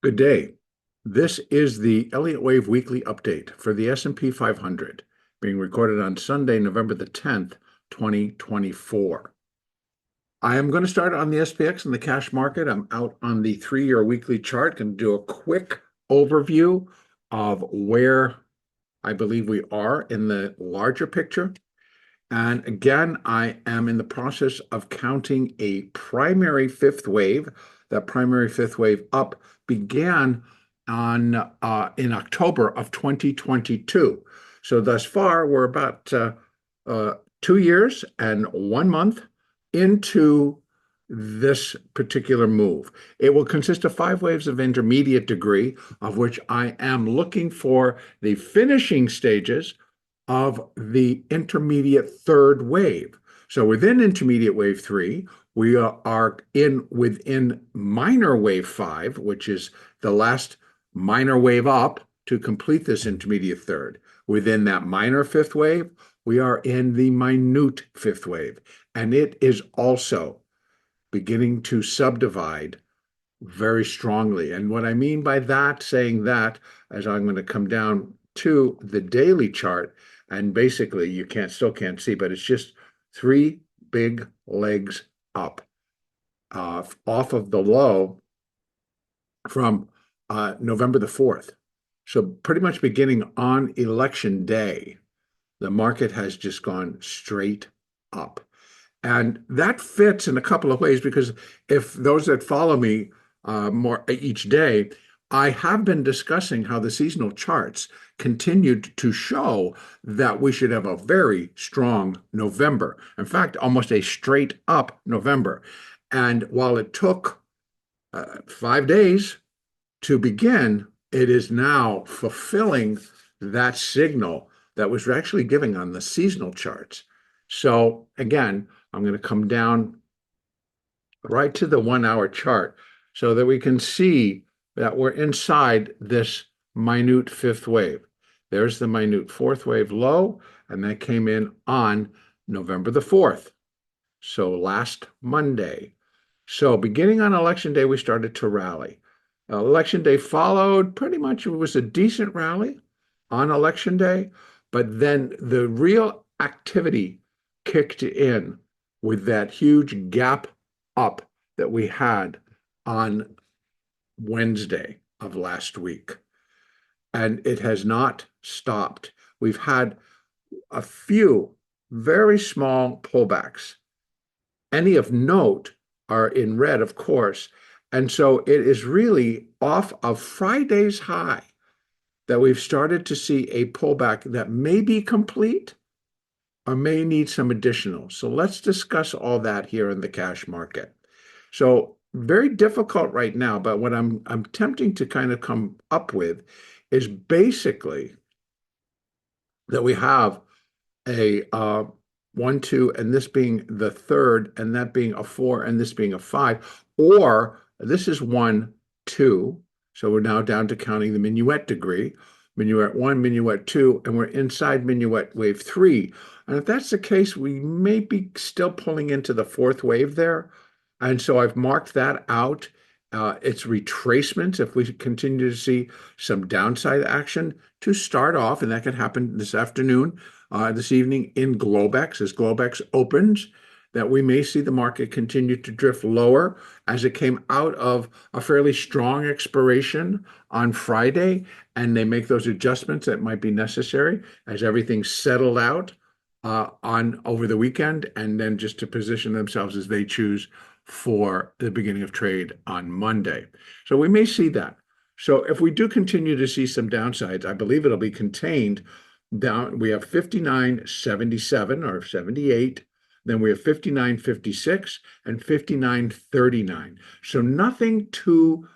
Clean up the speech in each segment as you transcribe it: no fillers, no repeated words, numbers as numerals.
Good day. This is the Elliott Wave Weekly Update for the S&P 500, being recorded on Sunday, November the 10th, 2024. I am going to start on the SPX and the cash market. I'm out on the 3-year weekly chart. Going to do a quick overview of where I believe we are in the larger picture. And again, I am in the process of counting a primary fifth wave. That primary fifth wave up began on in October of 2022. So thus far, we're about 2 years and 1 month into this particular move. It will consist of 5 waves of intermediate degree, of which I am looking for the finishing stages of the intermediate third wave. So within intermediate wave 3, we are within minor wave 5, which is the last minor wave up to complete this intermediate third. Within that minor fifth wave, we are in the minute fifth wave, and it is also beginning to subdivide very strongly. And what I mean by that, saying that, as I'm going to come down to the daily chart, and basically you still can't see, but it's just 3 big legs up off of the low from November the 4th. So pretty much beginning on election day, the market has just gone straight up. And that fits in a couple of ways, because if those that follow me more each day, I have been discussing how the seasonal charts continued to show that we should have a very strong November. In fact, almost a straight up November. And while it took 5 days to begin, it is now fulfilling that signal that was actually giving on the seasonal charts. So again, I'm going to come down right to the 1-hour chart so that we can see that we're inside this minute fifth wave. There's the minute fourth wave low, and that came in on November the 4th. So last Monday. So beginning on election day, we started to rally. Election day followed pretty much. It was a decent rally on election day, but then the real activity kicked in with that huge gap up that we had on Wednesday of last week. And it has not stopped. We've had a few very small pullbacks. Any of note are in red, of course. And so it is really off of Friday's high that we've started to see a pullback that may be complete or may need some additional. So let's discuss all that here in the cash market. So very difficult right now, but what I'm attempting to kind of come up with is basically that we have a 1, 2, and this being the third, and that being a 4, and this being a 5, or this is 1, 2. So we're now down to counting the minuet degree. Minuet 1, minuet 2, and we're inside minuet wave 3. And if that's the case, we may be still pulling into the fourth wave there. And so I've marked that out. It's retracements if we continue to see some downside action to start off, and that could happen this afternoon, this evening in Globex, as Globex opens, that we may see the market continue to drift lower as it came out of a fairly strong expiration on Friday, and they make those adjustments that might be necessary as everything settled out on over the weekend, and then just to position themselves as they choose for the beginning of trade on Monday. So we may see that. So if we do continue to see some downsides, I believe it'll be contained down. We have 59.77 or 78. Then we have 59.56 and 59.39. So nothing too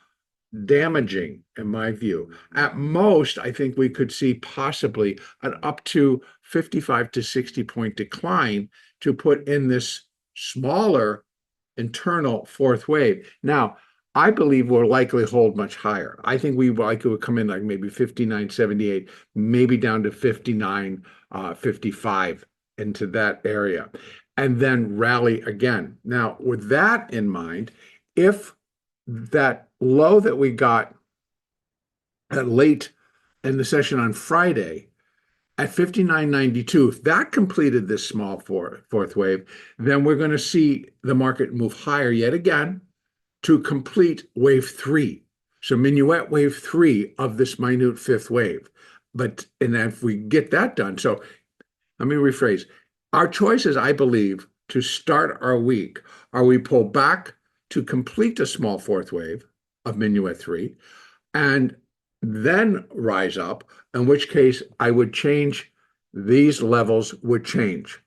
damaging in my view. At most, I think we could see possibly an up to 55 to 60 point decline to put in this smaller internal fourth wave. Now, I believe we'll likely hold much higher. I think we likely would come in like maybe 59.78, maybe down to 59.55 into that area, and then rally again. Now, with that in mind, if that low that we got late in the session on Friday at 59.92. If that completed this small fourth wave, then we're going to see the market move higher yet again to complete wave three. So minuet wave three of this minute fifth wave. And if we get that done, so let me rephrase. Our choices, I believe, to start our week are we pull back to complete a small fourth wave of minuet three and then rise up, in which case I would change, these levels would change.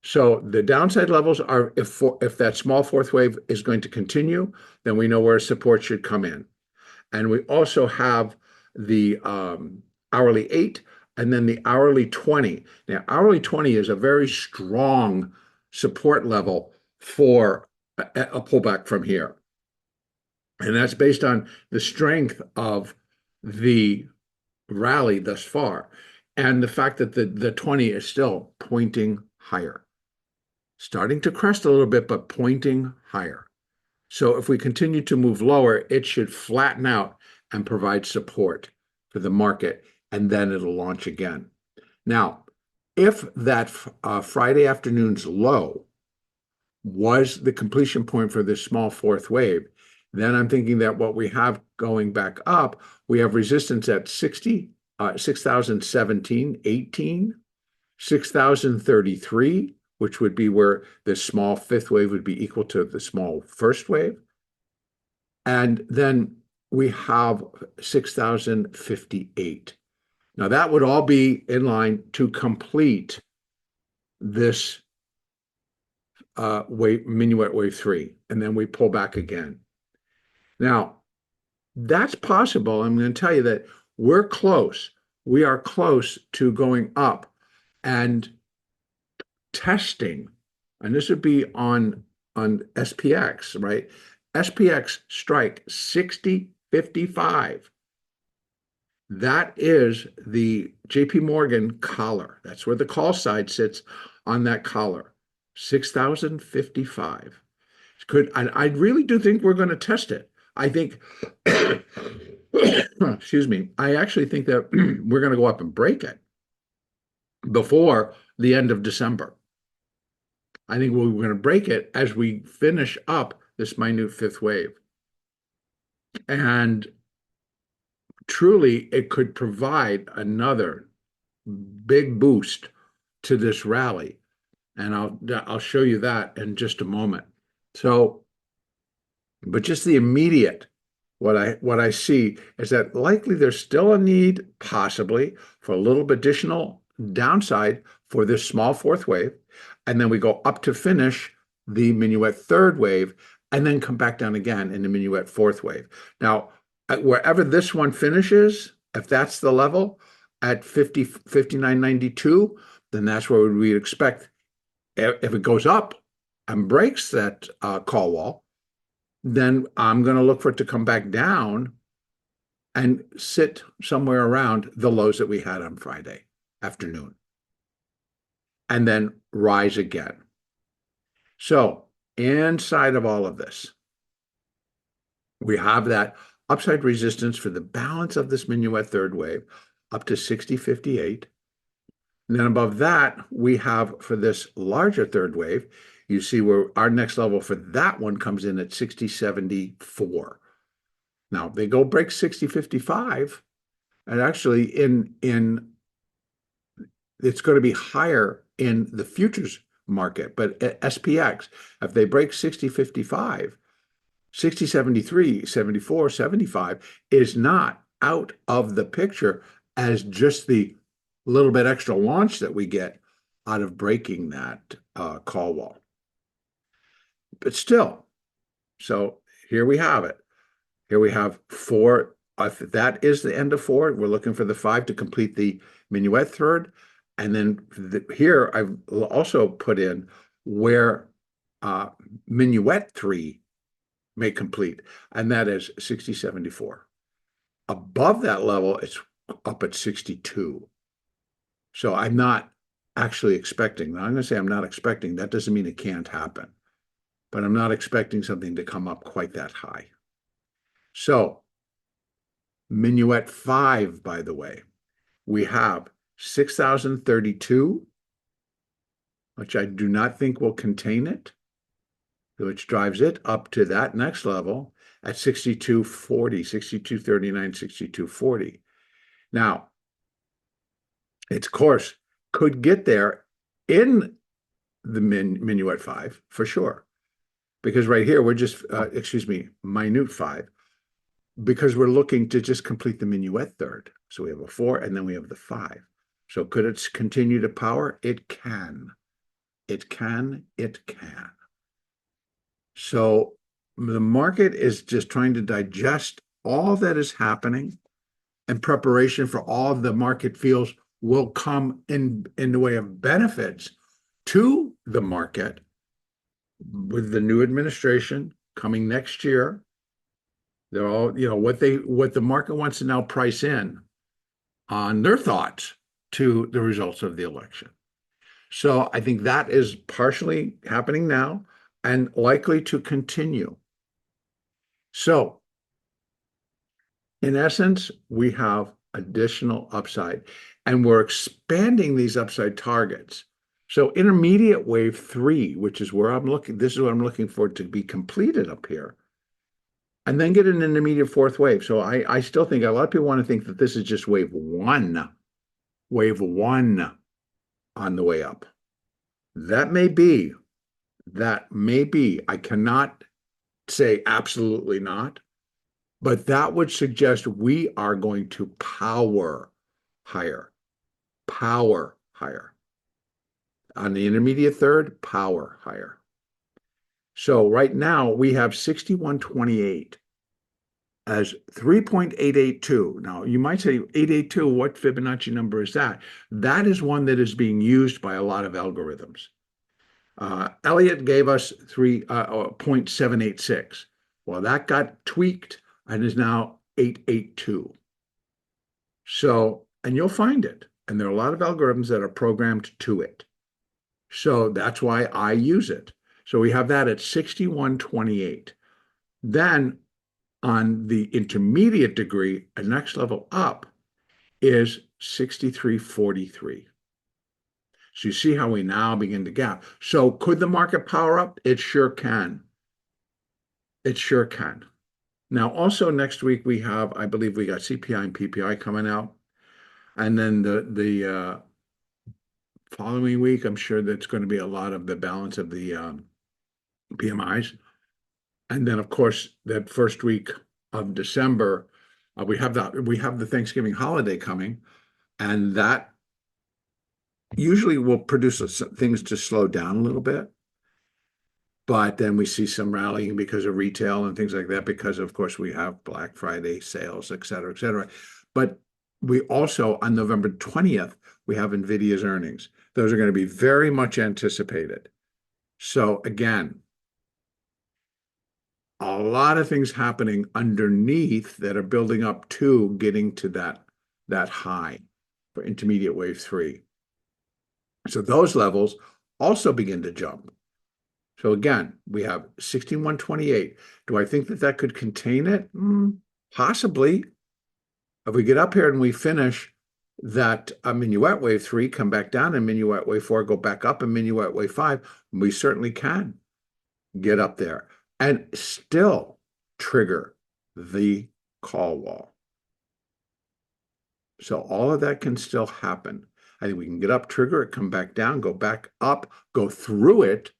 So the downside levels are if that small fourth wave is going to continue, then we know where support should come in. And we also have the hourly 8 and then the hourly 20. Now, hourly 20 is a very strong support level for a pullback from here. And that's based on the strength of the rally thus far and the fact that the 20 is still pointing higher, starting to crest a little bit, but pointing higher. So if we continue to move lower, it should flatten out and provide support for the market, and then it'll launch again. Now, if that Friday afternoon's low was the completion point for this small fourth wave, then I'm thinking that what we have going back up, we have resistance at 6,017, 18, 6,033, which would be where this small fifth wave would be equal to the small first wave. And then we have 6,058. Now that would all be in line to complete this minuet wave three, and then we pull back again. Now, that's possible. I'm going to tell you that we're close. We are close to going up and testing, and this would be on SPX, right? SPX strike 60.55. That is the JP Morgan collar. That's where the call side sits on that collar, 6,055. I really do think we're going to test it. I think, excuse me, I actually think that we're going to go up and break it before the end of December. I think we're going to break it as we finish up this minute fifth wave. And truly, it could provide another big boost to this rally. And I'll show you that in just a moment. So, but just the immediate, what I see is that likely there's still a need, possibly, for a little bit additional downside for this small fourth wave. And then we go up to finish the minuet third wave and then come back down again in the minuet fourth wave. Now, wherever this one finishes, if that's the level at 59.92, then that's where we'd expect. If it goes up and breaks that call wall, then I'm going to look for it to come back down and sit somewhere around the lows that we had on Friday afternoon, and then rise again. So inside of all of this, we have that upside resistance for the balance of this minuet third wave up to 60.58. And then above that, we have for this larger third wave, you see where our next level for that one comes in at 60.74. Now they go break 60.55, and actually it's going to be higher in the futures market, but at SPX, if they break 60.55, 60.73, 74, 75 is not out of the picture as just the little bit extra launch that we get out of breaking that call wall. But still, so here we have it. Here we have 4. If that is the end of 4, we're looking for the 5 to complete the minuet third. And then here I've also put in where minuet 3 may complete, and that is 60.74. Above that level, it's up at 62. So I'm not actually expecting. Now, I'm going to say I'm not expecting. That doesn't mean it can't happen, but I'm not expecting something to come up quite that high. So Minuet 5, by the way, we have 6,032, which I do not think will contain it, which drives it up to that next level at 62.40, 62.39, 62.40. Now, its course could get there in the minuet 5 for sure, because right here we're just, minute 5, because we're looking to just complete the minuet third. So we have a 4 and then we have the 5. So could it continue to power? It can. It can. It can. So the market is just trying to digest all that is happening in preparation for all the market feels will come in the way of benefits to the market with the new administration coming next year. They're all, what the market wants to now price in on their thoughts to the results of the election. So I think that is partially happening now and likely to continue. So in essence, we have additional upside, and we're expanding these upside targets. So intermediate wave 3, which is where I'm looking, this is what I'm looking for to be completed up here, and then get an intermediate fourth wave. So I still think a lot of people want to think that this is just wave one on the way up. That may be. I cannot say absolutely not, but that would suggest we are going to power higher. On the intermediate third, power higher. So right now we have 6128 as 3.882. Now you might say 882, what Fibonacci number is that? That is one that is being used by a lot of algorithms. Elliott gave us 0.786. Well, that got tweaked and is now 882. So, and you'll find it. And there are a lot of algorithms that are programmed to it. So that's why I use it. So we have that at 6128. Then on the intermediate degree, a next level up is 6343. So you see how we now begin to gap. So could the market power up? It sure can. It sure can. Now, also next week we have, I believe we got CPI and PPI coming out. And then the following week, I'm sure that's going to be a lot of the balance of the PMIs. And then, of course, that first week of December, we have the Thanksgiving holiday coming, and that usually will produce things to slow down a little bit. But then we see some rallying because of retail and things like that, because of course we have Black Friday sales, et cetera, et cetera. But we also, on November 20th, we have NVIDIA's earnings. Those are going to be very much anticipated. So again, a lot of things happening underneath that are building up to getting to that high for intermediate wave 3. So those levels also begin to jump. So again, we have 6128. Do I think that could contain it? Possibly. If we get up here and we finish that minuet wave 3, come back down, and minuet wave 4, go back up, and minuet wave 5, we certainly can get up there and still trigger the call wall. So all of that can still happen. I think we can get up, trigger it, come back down, go back up, go through it,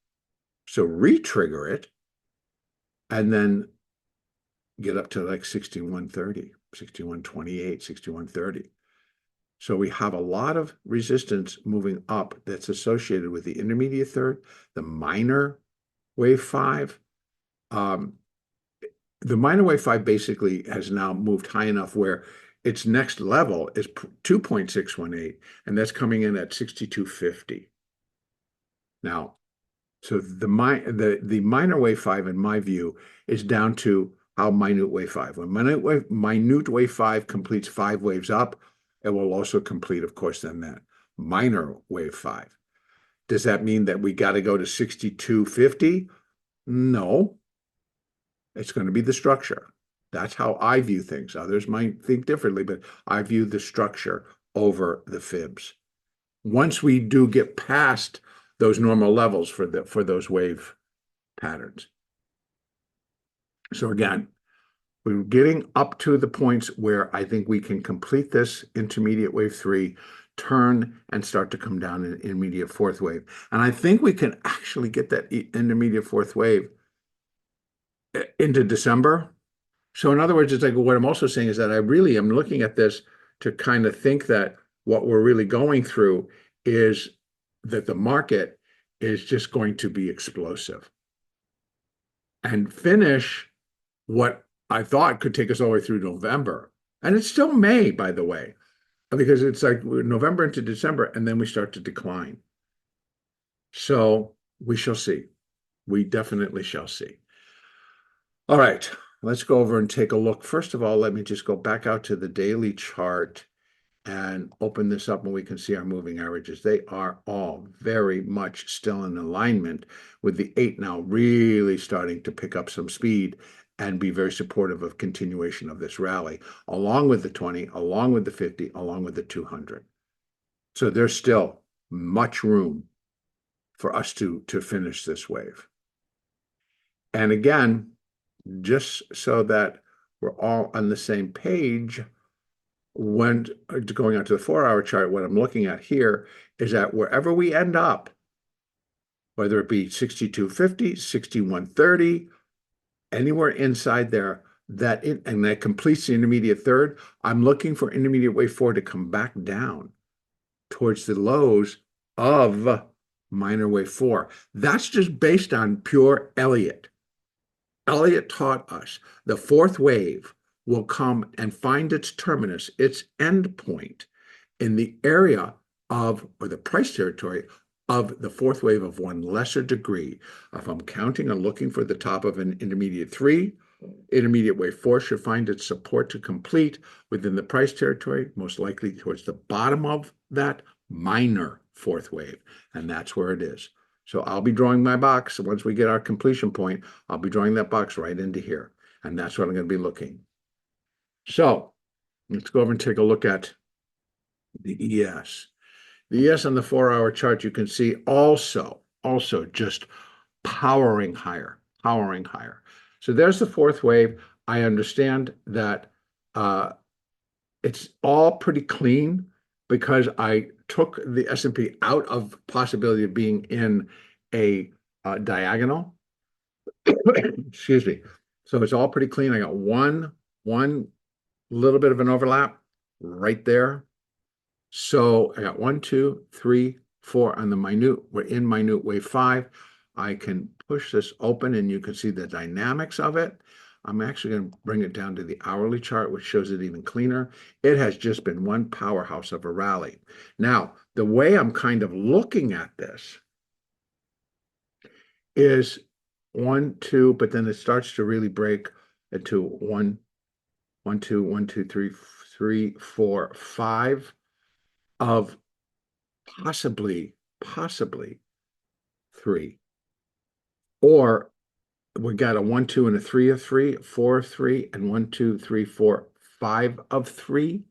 so re-trigger it, and then get up to like 6130, 6128, 6130. So we have a lot of resistance moving up that's associated with the intermediate third, the minor wave 5. The minor wave 5 basically has now moved high enough where its next level is 2.618, and that's coming in at 6250. Now, so the minor wave 5, in my view, is down to how minute wave 5. When minute wave 5 completes 5 waves up, it will also complete, of course, then that minor wave 5. Does that mean that we got to go to 6250? No. It's going to be the structure. That's how I view things. Others might think differently, but I view the structure over the fibs. Once we do get past those normal levels for those wave patterns. So again, we're getting up to the points where I think we can complete this intermediate wave 3, turn and start to come down in intermediate fourth wave. And I think we can actually get that intermediate fourth wave into December. So in other words, it's like what I'm also saying is that I really am looking at this to kind of think that what we're really going through is that the market is just going to be explosive and finish what I thought could take us all the way through November. And it's still May, by the way, because it's like November into December, and then we start to decline. So we shall see. We definitely shall see. All right, let's go over and take a look. First of all, let me just go back out to the daily chart and open this up, and we can see our moving averages. They are all very much still in alignment, with the 8 now really starting to pick up some speed and be very supportive of continuation of this rally, along with the 20, along with the 50, along with the 200. So there's still much room for us to finish this wave. And again, just so that we're all on the same page, when going on to the 4-hour chart, what I'm looking at here is that wherever we end up, whether it be 62.50, 61.30, anywhere inside there, and that completes the intermediate third, I'm looking for intermediate wave 4 to come back down towards the lows of minor wave 4. That's just based on pure Elliott. Elliott taught us the fourth wave will come and find its terminus, its end point, in the area of, or the price territory of, the fourth wave of one lesser degree. If I'm counting and looking for the top of an intermediate 3, intermediate wave 4 should find its support to complete within the price territory, most likely towards the bottom of that minor fourth wave. And that's where it is. So I'll be drawing my box. Once we get our completion point, I'll be drawing that box right into here. And that's what I'm going to be looking. So let's go over and take a look at the ES. The ES on the 4-hour chart, you can see also just powering higher. So there's the fourth wave. I understand that it's all pretty clean because I took the S&P out of possibility of being in a diagonal. Excuse me. So it's all pretty clean. I got one little bit of an overlap right there. So I got 1, 2, 3, 4 on the minute. We're in minute wave 5. I can push this open and you can see the dynamics of it. I'm actually going to bring it down to the hourly chart, which shows it even cleaner. It has just been one powerhouse of a rally. Now, the way I'm kind of looking at this is 1, 2, but then it starts to really break into 1, 1, 2, 1, 2, 3, 3, 4, 5 of possibly 3. Or we got a 1, 2, and a 3 of 3, 4 of 3, and 1, 2, 3, 4, 5 of 3.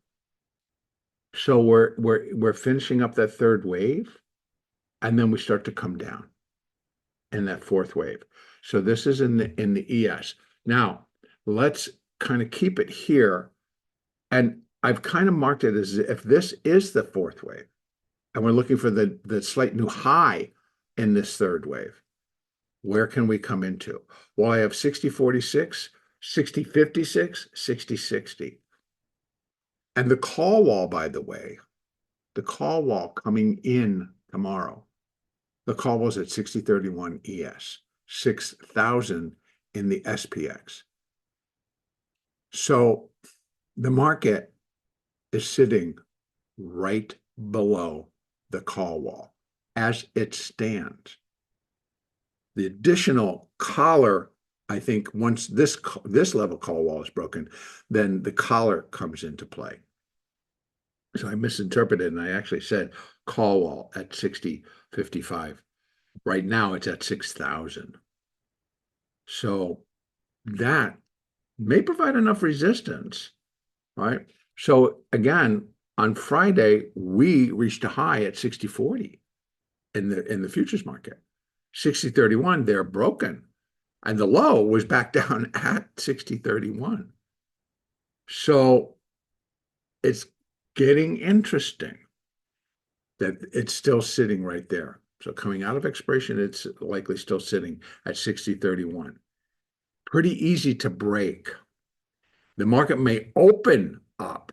So we're finishing up that third wave, and then we start to come down in that fourth wave. So this is in the ES. Now let's kind of keep it here, and I've kind of marked it as if this is the fourth wave, and we're looking for the slight new high in this third wave. Where can we come into? Well, I have 60.46, 60.56, 60.60. And the call wall, by the way, the call wall coming in tomorrow, the call was at 60.31 ES, 6,000 in the SPX. So the market is sitting right below the call wall as it stands. The additional collar, I think, once this level call wall is broken, then the collar comes into play. So I misinterpreted, and I actually said call wall at 60.55. Right now it's at 6,000. So that may provide enough resistance, right? So again, on Friday, we reached a high at 60.40 in the futures market. 60.31, they're broken. And the low was back down at 60.31. So it's getting interesting that it's still sitting right there. So coming out of expiration, it's likely still sitting at 60.31. Pretty easy to break. The market may open up,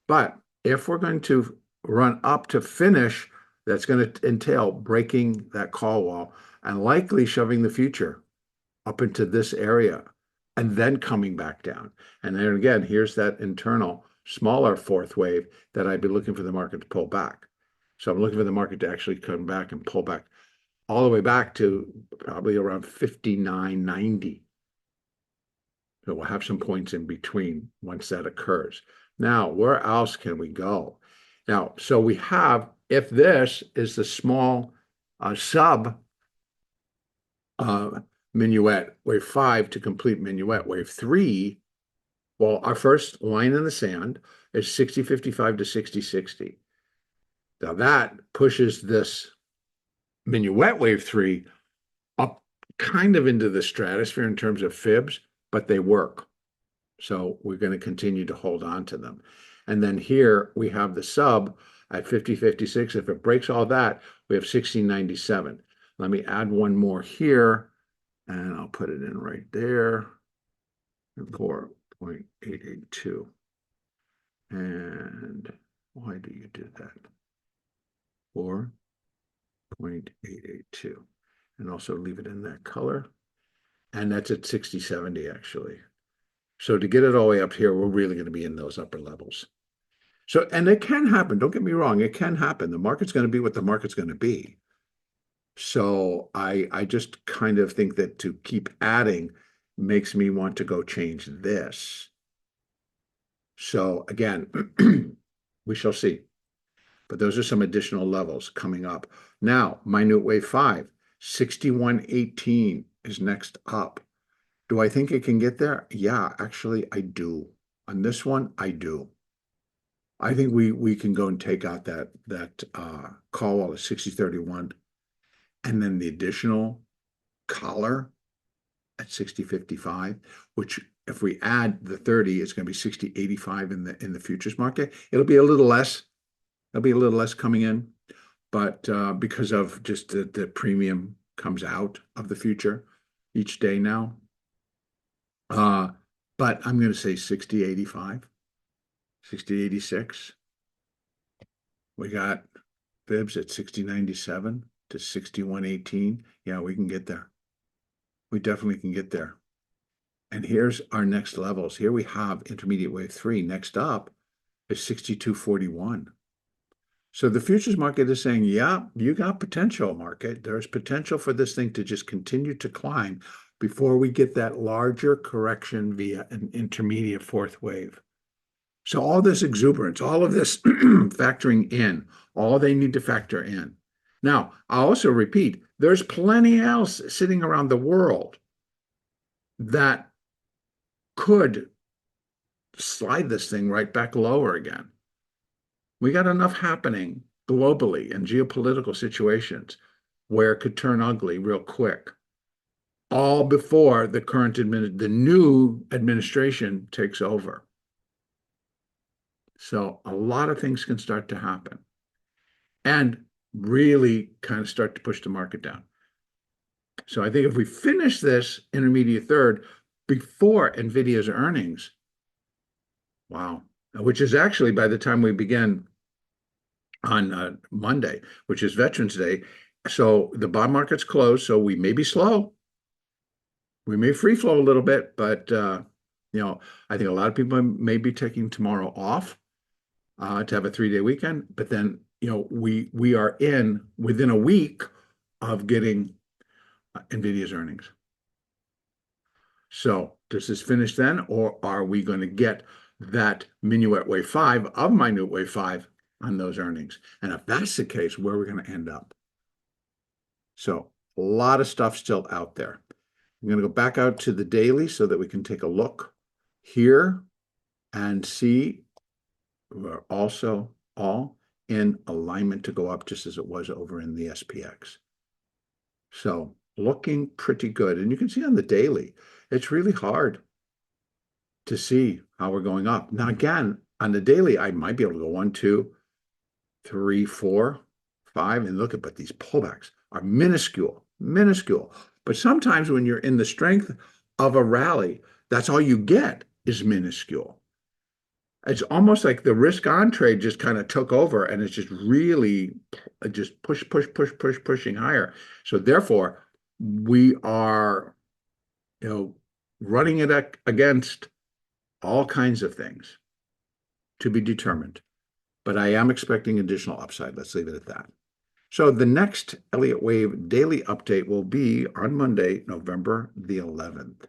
but if we're going to run up to finish, that's going to entail breaking that call wall and likely shoving the future up into this area and then coming back down. And then again, here's that internal smaller fourth wave that I'd be looking for the market to pull back. So I'm looking for the market to actually come back and pull back all the way back to probably around 59.90. So we'll have some points in between once that occurs. Now, where else can we go? Now, so we have, if this is the small sub minuet, wave 5 to complete minuet, wave 3, well, our first line in the sand is 60.55 to 60.60. Now that pushes this minuet wave 3 up kind of into the stratosphere in terms of fibs, but they work. So we're going to continue to hold on to them. And then here we have the sub at 50.56. If it breaks all that, we have 16.97. Let me add one more here, and I'll put it in right there, 4.882. And why do you do that? 4.882. And also leave it in that color. And that's at 60.70 actually. So to get it all the way up here, we're really going to be in those upper levels. So, and it can happen. Don't get me wrong. It can happen. The market's going to be what the market's going to be. So I just kind of think that to keep adding makes me want to go change this. So again, we shall see. But those are some additional levels coming up. Now, minute wave 5, 61.18 is next up. Do I think it can get there? Yeah, actually, I do. On this one, I do. I think we can go and take out that call wall at 60.31, and then the additional collar at 60.55, which if we add the 30, it's going to be 60.85 in the futures market. It'll be a little less. There'll be a little less coming in, but because of just the premium comes out of the future each day now. But I'm going to say 60.85, 60.86. We got fibs at 60.97 to 61.18. Yeah, we can get there. We definitely can get there. And here's our next levels. Here we have intermediate wave 3. Next up is 62.41. So the futures market is saying, yeah, you got potential, market. There's potential for this thing to just continue to climb before we get that larger correction via an intermediate fourth wave. So all this exuberance, all of this factoring in, all they need to factor in. Now, I'll also repeat, there's plenty else sitting around the world that could slide this thing right back lower again. We got enough happening globally in geopolitical situations where it could turn ugly real quick, all before the new administration takes over. So a lot of things can start to happen and really kind of start to push the market down. So I think if we finish this intermediate third before NVIDIA's earnings, wow, which is actually by the time we begin on Monday, which is Veterans Day. So the bond market's closed, so we may be slow. We may free flow a little bit, but I think a lot of people may be taking tomorrow off to have a 3-day weekend. But then, we are within a week of getting NVIDIA's earnings. So does this finish then, or are we going to get that minuet wave 5 of minute wave 5 on those earnings? And if that's the case, where are we going to end up? So a lot of stuff still out there. I'm going to go back out to the daily so that we can take a look Here and C were also all in alignment to go up just as it was over in the SPX. So looking pretty good. And you can see on the daily, it's really hard to see how we're going up. Now, again, on the daily, I might be able to go 1, 2, 3, 4, 5, and look at, but these pullbacks are minuscule, minuscule. But sometimes when you're in the strength of a rally, that's all you get is minuscule. It's almost like the risk on trade just kind of took over and it's just really just pushing higher. So therefore, we are, running it against all kinds of things to be determined. But I am expecting additional upside. Let's leave it at that. So the next Elliott Wave daily update will be on Monday, November the 11th.